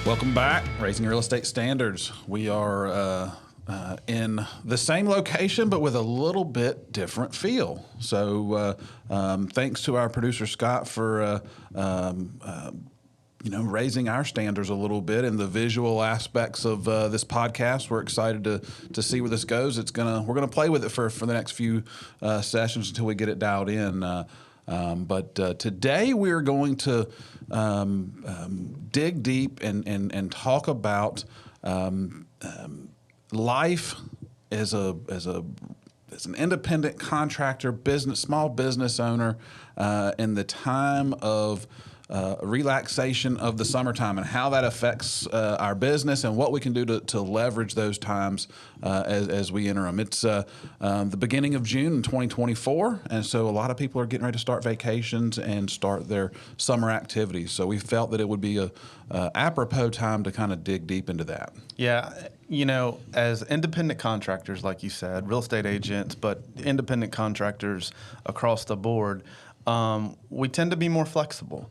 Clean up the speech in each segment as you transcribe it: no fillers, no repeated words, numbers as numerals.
Welcome back, Raising Real Estate Standards. We are in the same location, but with a little bit different feel. So thanks to our producer, Scott, for raising our standards a little bit in the visual aspects of this podcast. We're excited to see where this goes. We're gonna play with it for the next few sessions until we get it dialed in. But today we're going to dig deep and talk about life as an independent contractor, small business owner, in the time of relaxation of the summertime and how that affects our business and what we can do to leverage those times as we enter them. It's the beginning of June in 2024, and so a lot of people are getting ready to start vacations and start their summer activities. So we felt that it would be a apropos time to kind of dig deep into that. Yeah, as independent contractors, like you said, real estate agents, but independent contractors across the board, we tend to be more flexible.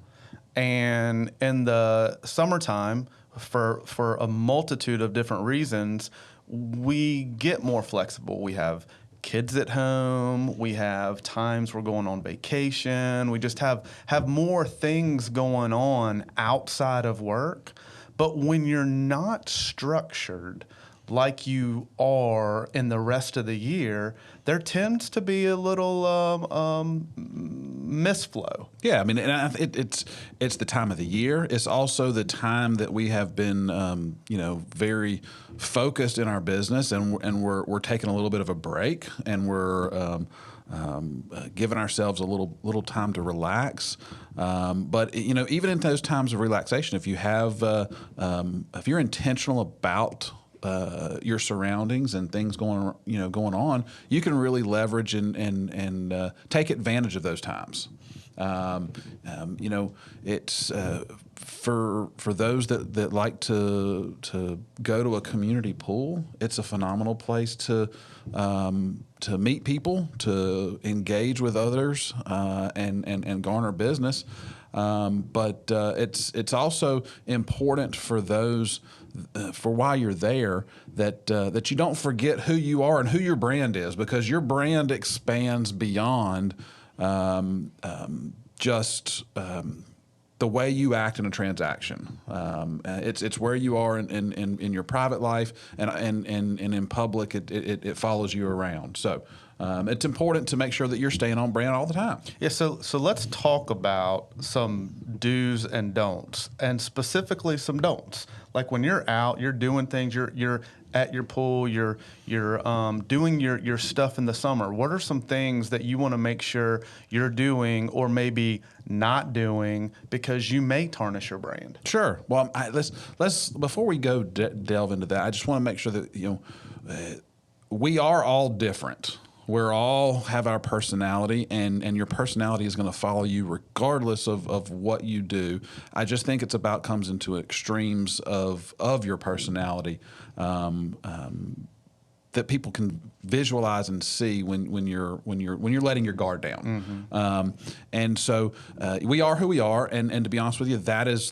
And in the summertime, for a multitude of different reasons, we get more flexible. We have kids at home. We have times we're going on vacation. We just have more things going on outside of work. But when you're not structured like you are in the rest of the year, there tends to be a little misflow. Yeah, I mean, it's the time of the year. It's also the time that we have been, very focused in our business, and we're taking a little bit of a break, and we're giving ourselves a little time to relax. But even in those times of relaxation, if you have, if you're intentional about your surroundings and things going on, you can really leverage and take advantage of those times. It's for those that like to go to a community pool. It's a phenomenal place to meet people, to engage with others, and garner business. But it's also important for those for while you're there that you don't forget who you are and who your brand is, because your brand expands beyond just the way you act in a transaction. It's where you are in your private life, and in public, it follows you around. So it's important to make sure that you're staying on brand all the time. Yeah, so let's talk about some do's and don'ts, and specifically some don'ts. Like when you're out, you're doing things, you're at your pool, you're doing your stuff in the summer. What are some things that you want to make sure you're doing, or maybe not doing, because you may tarnish your brand? Sure. Well, let's before we go delve into that, I just want to make sure that we are all different. We're all have our personality, and your personality is going to follow you regardless of what you do. I just think it's about comes into extremes of your personality that people can visualize and see when you're letting your guard down. Mm-hmm. And so we are who we are, and to be honest with you, that is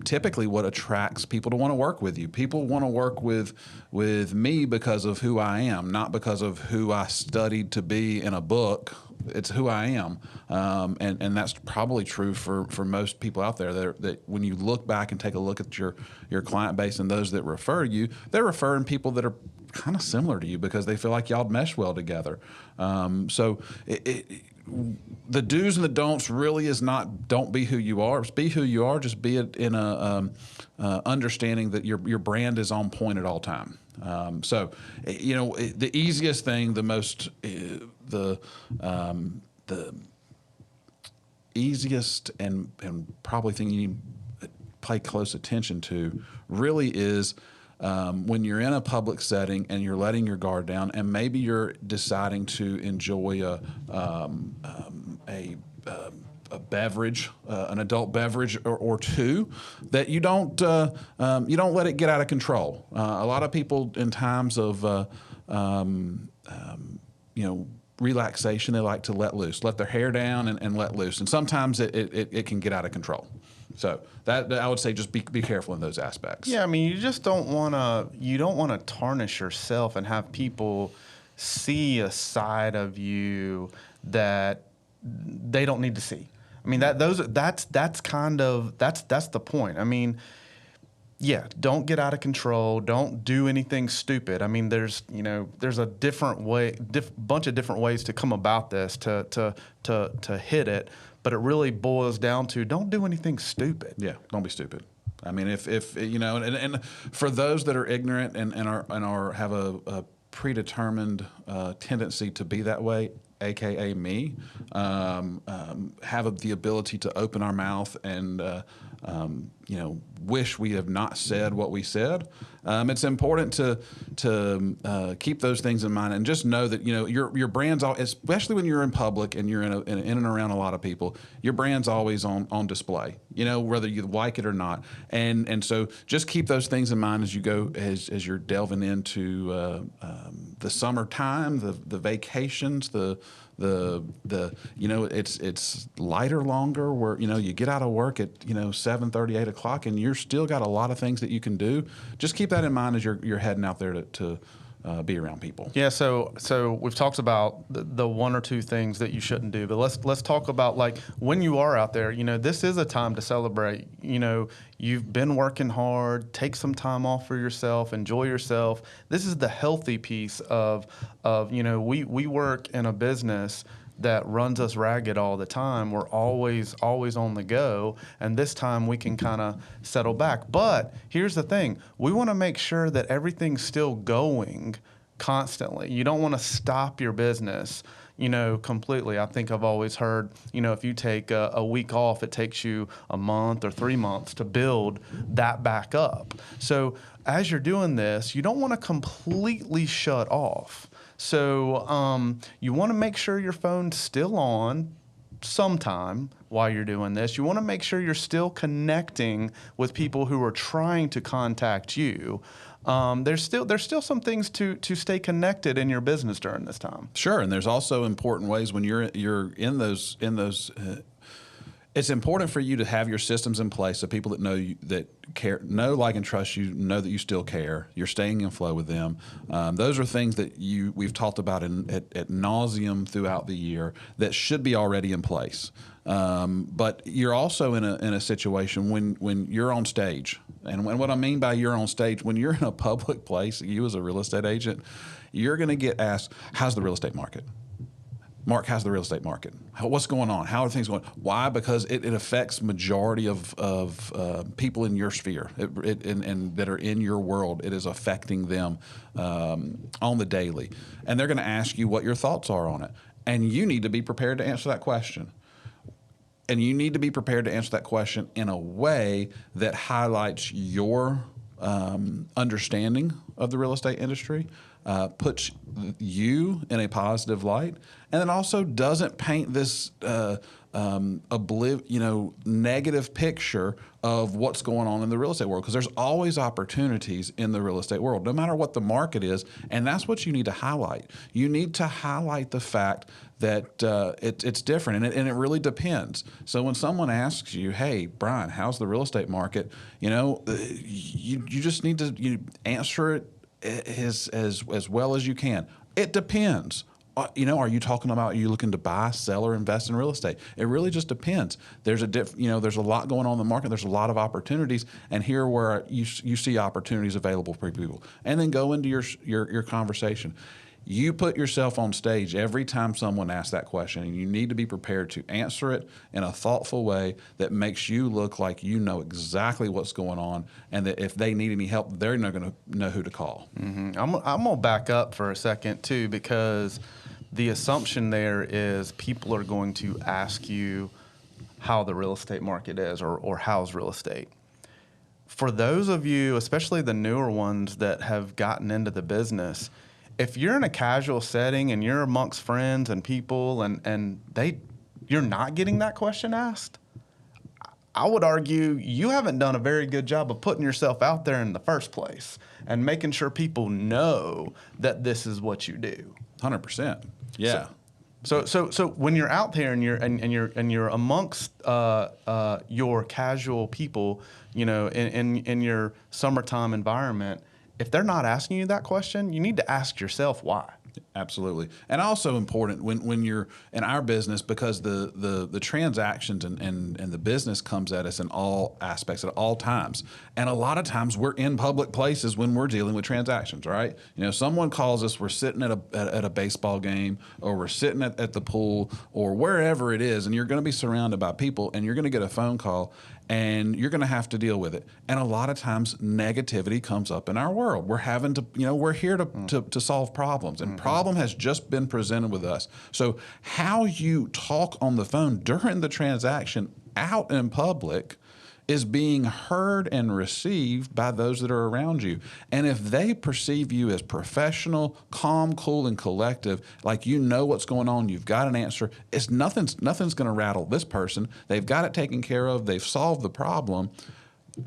typically what attracts people to want to work with you. People want to work with me because of who I am, not because of who I studied to be in a book. It's who I am, and that's probably true for most people out there. That when you look back and take a look at your client base and those that refer you, they're referring people that are kind of similar to you because they feel like y'all mesh well together. So the do's and the don'ts really is not don't be who you are. Just be who you are. Just be it in a understanding that your brand is on point at all time. So the easiest thing, the easiest and probably thing you need to pay close attention to really is when you're in a public setting and you're letting your guard down, and maybe you're deciding to enjoy a beverage, an adult beverage or two, that you don't let it get out of control. A lot of people in times of relaxation, they like to let loose, let their hair down and let loose, and sometimes it can get out of control. So that I would say just be careful in those aspects. Yeah, I mean, you just don't want to tarnish yourself and have people see a side of you that they don't need to see. I mean, that's the point. I mean, yeah, don't get out of control. Don't do anything stupid. I mean, there's a bunch of different ways to come about this to hit it, but it really boils down to don't do anything stupid. Yeah, don't be stupid. I mean, if and for those that are ignorant and are have a predetermined tendency to be that way, AKA me, have the ability to open our mouth and wish we have not said what we said. It's important to keep those things in mind and just know that your brand's especially when you're in public and you're in and around a lot of people, your brand's always on display. Whether you like it or not, and so just keep those things in mind as you go as you're delving into the summertime, the vacations, it's lighter longer where you get out of work at 7:30, 8 o'clock, and you're still got a lot of things that you can do. Just keep that in mind as you're heading out there to be around people. Yeah, so we've talked about the one or two things that you shouldn't do, but let's talk about like when you are out there. This is a time to celebrate. You've been working hard. Take some time off for yourself. Enjoy yourself. This is the healthy piece of we work in a business that runs us ragged all the time. We're always on the go, and this time we can kind of settle back. But here's the thing. We want to make sure that everything's still going constantly. You don't want to stop your business, completely. I think I've always heard, if you take a week off, it takes you a month or 3 months to build that back up. So as you're doing this, you don't want to completely shut off. So you want to make sure your phone's still on sometime while you're doing this. You want to make sure you're still connecting with people who are trying to contact you. There's still some things to stay connected in your business during this time. Sure, and there's also important ways when you're in those. It's important for you to have your systems in place so people that know you, that care, know, like, and trust you, know that you still care. You're staying in flow with them. Those are things that we've talked about at nauseum throughout the year that should be already in place. But you're also in a situation when you're on stage, and what I mean by you're on stage, when you're in a public place, you as a real estate agent, you're going to get asked, "How's the real estate market? Mark, how's the real estate market? What's going on? How are things going?" Why? Because it affects majority of people in your sphere and that are in your world. It is affecting them on the daily. And they're going to ask you what your thoughts are on it. And you need to be prepared to answer that question. And you need to be prepared to answer that question in a way that highlights your understanding of the real estate industry, puts you in a positive light, and then also doesn't paint this negative picture of what's going on in the real estate world, because there's always opportunities in the real estate world, no matter what the market is, and that's what you need to highlight. You need to highlight the fact that it's different, and it really depends. So when someone asks you, "Hey, Brian, how's the real estate market?" You just need to answer it as well as you can. It depends. Are you talking about, are you looking to buy, sell, or invest in real estate? It really just depends. There's there's a lot going on in the market. There's a lot of opportunities, and here where you see opportunities available for people, and then go into your conversation. You put yourself on stage every time someone asks that question, and you need to be prepared to answer it in a thoughtful way that makes you look like you know exactly what's going on, and that if they need any help, they're not going to know who to call. Mm-hmm. I'm going to back up for a second, too, because the assumption there is people are going to ask you how the real estate market is or how's real estate. For those of you, especially the newer ones that have gotten into the business, if you're in a casual setting and you're amongst friends and people and you're not getting that question asked, I would argue you haven't done a very good job of putting yourself out there in the first place and making sure people know that this is what you do. 100%. Yeah. So when you're out there and you're amongst your casual people, in your summertime environment, if they're not asking you that question, you need to ask yourself why. Absolutely. And also important when you're in our business, because the transactions and the business comes at us in all aspects at all times. And a lot of times we're in public places when we're dealing with transactions, right? Someone calls us, we're sitting at a baseball game, or we're sitting at the pool, or wherever it is, and you're going to be surrounded by people, and you're going to get a phone call, and you're going to have to deal with it. And a lot of times negativity comes up in our world. We're having to, we're here to solve problems, and problem has just been presented with us. So how you talk on the phone during the transaction out in public is being heard and received by those that are around you. And if they perceive you as professional, calm, cool, and collective, like what's going on, you've got an answer, nothing's going to rattle this person. They've got it taken care of. They've solved the problem.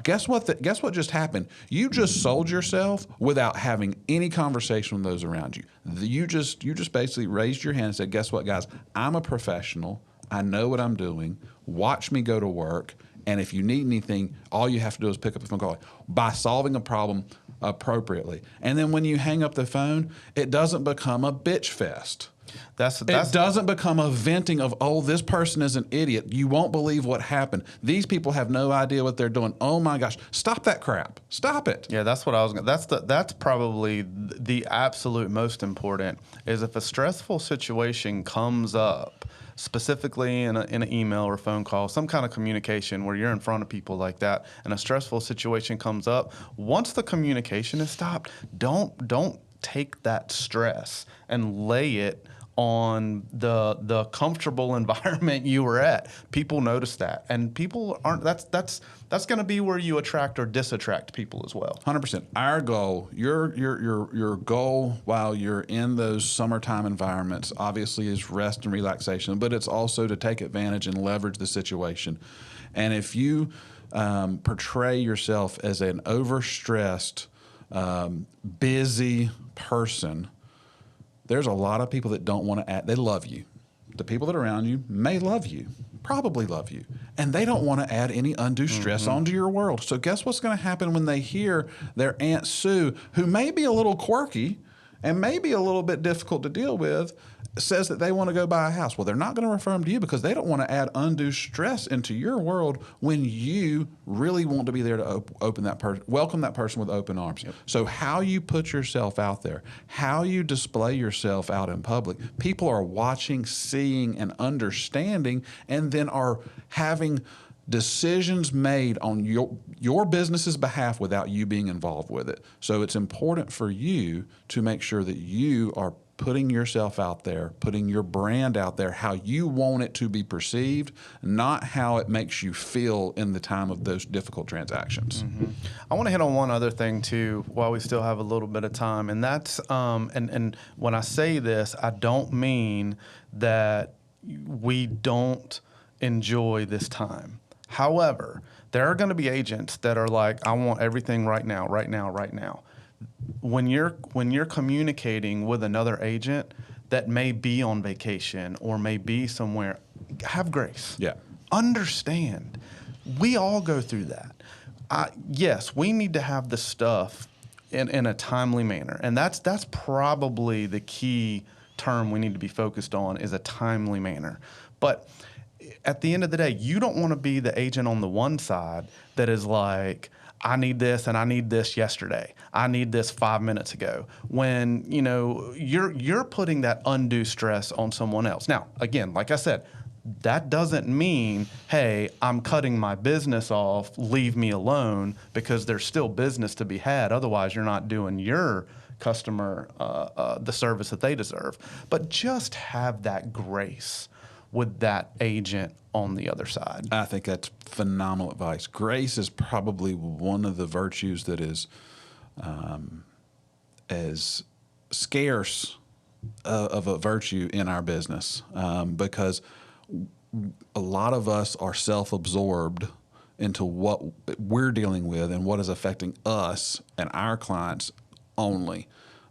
Guess what? Guess what just happened? You just sold yourself without having any conversation with those around you. You just basically raised your hand and said, "Guess what, guys? I'm a professional. I know what I'm doing. Watch me go to work. And if you need anything, all you have to do is pick up the phone call." By solving a problem appropriately. And then when you hang up the phone, it doesn't become a bitch fest. It doesn't become a venting of, "Oh, this person is an idiot. You won't believe what happened. These people have no idea what they're doing. Oh my gosh, stop that crap. Stop it." Yeah, that's what I was going to. That's probably the absolute most important, is if a stressful situation comes up, specifically in an email or phone call, some kind of communication where you're in front of people like that, and a stressful situation comes up, once the communication is stopped, don't take that stress and lay it on the comfortable environment you were at. People notice that, and people aren't. That's going to be where you attract or disattract people as well. 100%. Our goal, your goal while you're in those summertime environments, obviously is rest and relaxation, but it's also to take advantage and leverage the situation. And if you portray yourself as an overstressed, busy person, there's a lot of people that don't want to add. They love you. The people that are around you may love you, probably love you, and they don't want to add any undue stress onto your world. So guess what's going to happen when they hear their Aunt Sue, who may be a little quirky and may be a little bit difficult to deal with, says that they want to go buy a house? Well, they're not going to refer them to you because they don't want to add undue stress into your world when you really want to be there to welcome that person with open arms. Yep. So how you put yourself out there, how you display yourself out in public, people are watching, seeing, and understanding, and then are having decisions made on your business's behalf without you being involved with it. So it's important for you to make sure that you are putting yourself out there, putting your brand out there, how you want it to be perceived, not how it makes you feel in the time of those difficult transactions. Mm-hmm. I want to hit on one other thing too, while we still have a little bit of time, and that's and when I say this, I don't mean that we don't enjoy this time. However, there are going to be agents that are like, "I want everything right now, right now, right now." When you're communicating with another agent that may be on vacation or may be somewhere, have grace. Yeah. Understand. We all go through that. Yes, we need to have the stuff in a timely manner, and that's probably the key term we need to be focused on, is a timely manner. But at the end of the day, you don't want to be the agent on the one side that is like, "I need this and I need this yesterday. I need this 5 minutes ago." When you're putting that undue stress on someone else. Now, again, like I said, that doesn't mean, "Hey, I'm cutting my business off, leave me alone," because there's still business to be had. Otherwise, you're not doing your customer the service that they deserve. But just have that grace with that agent on the other side. I think that's phenomenal advice. Grace is probably one of the virtues that is as scarce of a virtue in our business, because a lot of us are self-absorbed into what we're dealing with and what is affecting us and our clients only.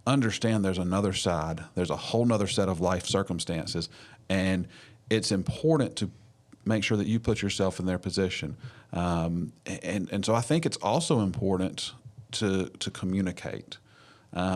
understand there's another side. There's a whole nother set of life circumstances, and it's important to make sure that you put yourself in their position. And so I think it's also important to communicate.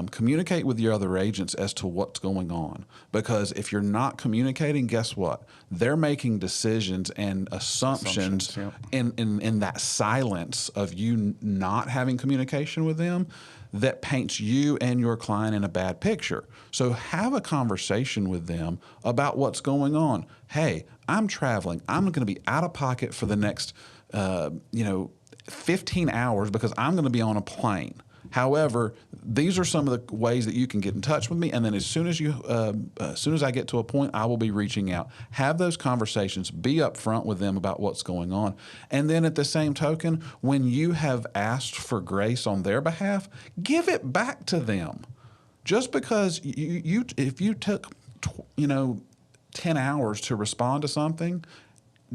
Communicate with your other agents as to what's going on. Because if you're not communicating, guess what? They're making decisions and assumptions Yep. in that silence of you not having communication with them that paints you and your client in a bad picture. So have a conversation with them about what's going on. Hey, I'm traveling. I'm going to be out of pocket for the next 15 hours because I'm going to be on a plane. However, these are some of the ways that you can get in touch with me, and then as soon as I get to a point, I will be reaching out. Have those conversations. Be upfront with them about what's going on, and then at the same token, when you have asked for grace on their behalf, give it back to them. Just because if you took 10 hours to respond to something,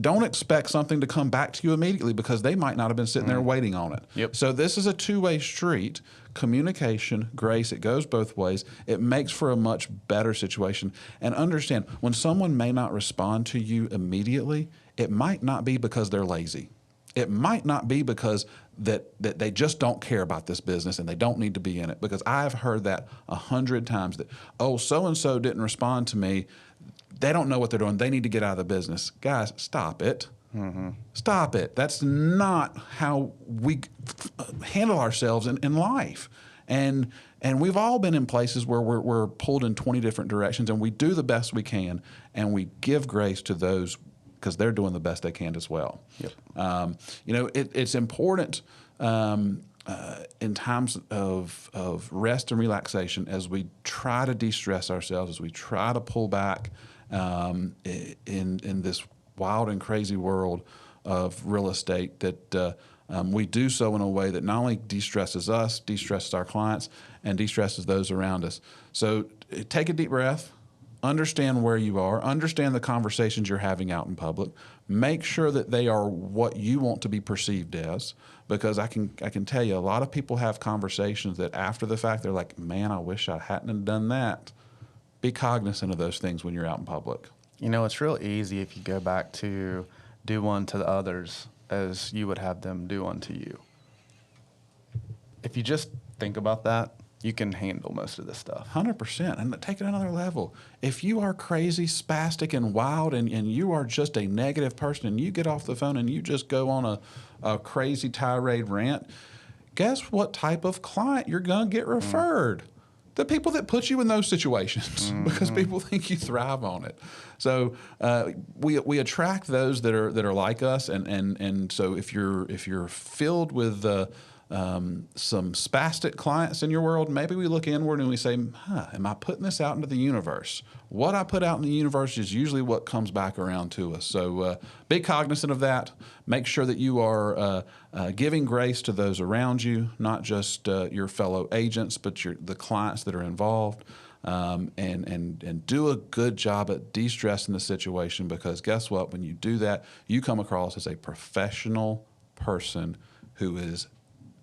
don't expect something to come back to you immediately because they might not have been sitting there waiting on it. Yep. So this is a two-way street. Communication, grace, it goes both ways. It makes for a much better situation. And understand, when someone may not respond to you immediately, it might not be because they're lazy. It might not be because that they just don't care about this business and they don't need to be in it. Because I've heard that 100 times that, oh, so-and-so didn't respond to me. They don't know what they're doing. They need to get out of the business. Guys, stop it. Mm-hmm. Stop it. That's not how we handle ourselves in life. And we've all been in places where we're pulled in 20 different directions, and we do the best we can, and we give grace to those because they're doing the best they can as well. Yep. It's important in times of rest and relaxation as we try to de-stress ourselves, as we try to pull back in this wild and crazy world of real estate, that we do so in a way that not only de-stresses us, de-stresses our clients, and de-stresses those around us. So take a deep breath, understand where you are, understand the conversations you're having out in public, make sure that they are what you want to be perceived as, because I can tell you a lot of people have conversations that after the fact they're like, man, I wish I hadn't have done that. Be cognizant of those things when you're out in public. It's real easy if you go back to do unto the others as you would have them do unto you. If you just think about that, you can handle most of this stuff. 100%. And take it another level. If you are crazy, spastic, and wild, and you are just a negative person, and you get off the phone and you just go on a crazy tirade rant, guess what type of client you're going to get referred? The people that put you in those situations, because people think you thrive on it. So we attract those that are like us, and so if you're filled with some spastic clients in your world, maybe we look inward and we say, am I putting this out into the universe? What I put out in the universe is usually what comes back around to us. So be cognizant of that. Make sure that you are giving grace to those around you, not just your fellow agents, but the clients that are involved. And do a good job at de-stressing the situation, because guess what? When you do that, you come across as a professional person who is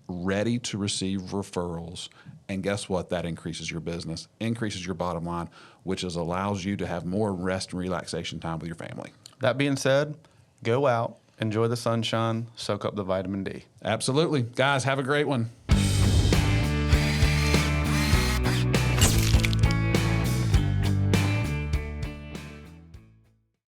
ready to receive referrals. And guess what? That increases your business, increases your bottom line, which allows you to have more rest and relaxation time with your family. That being said, go out, enjoy the sunshine, soak up the vitamin D. Absolutely. Guys, have a great one.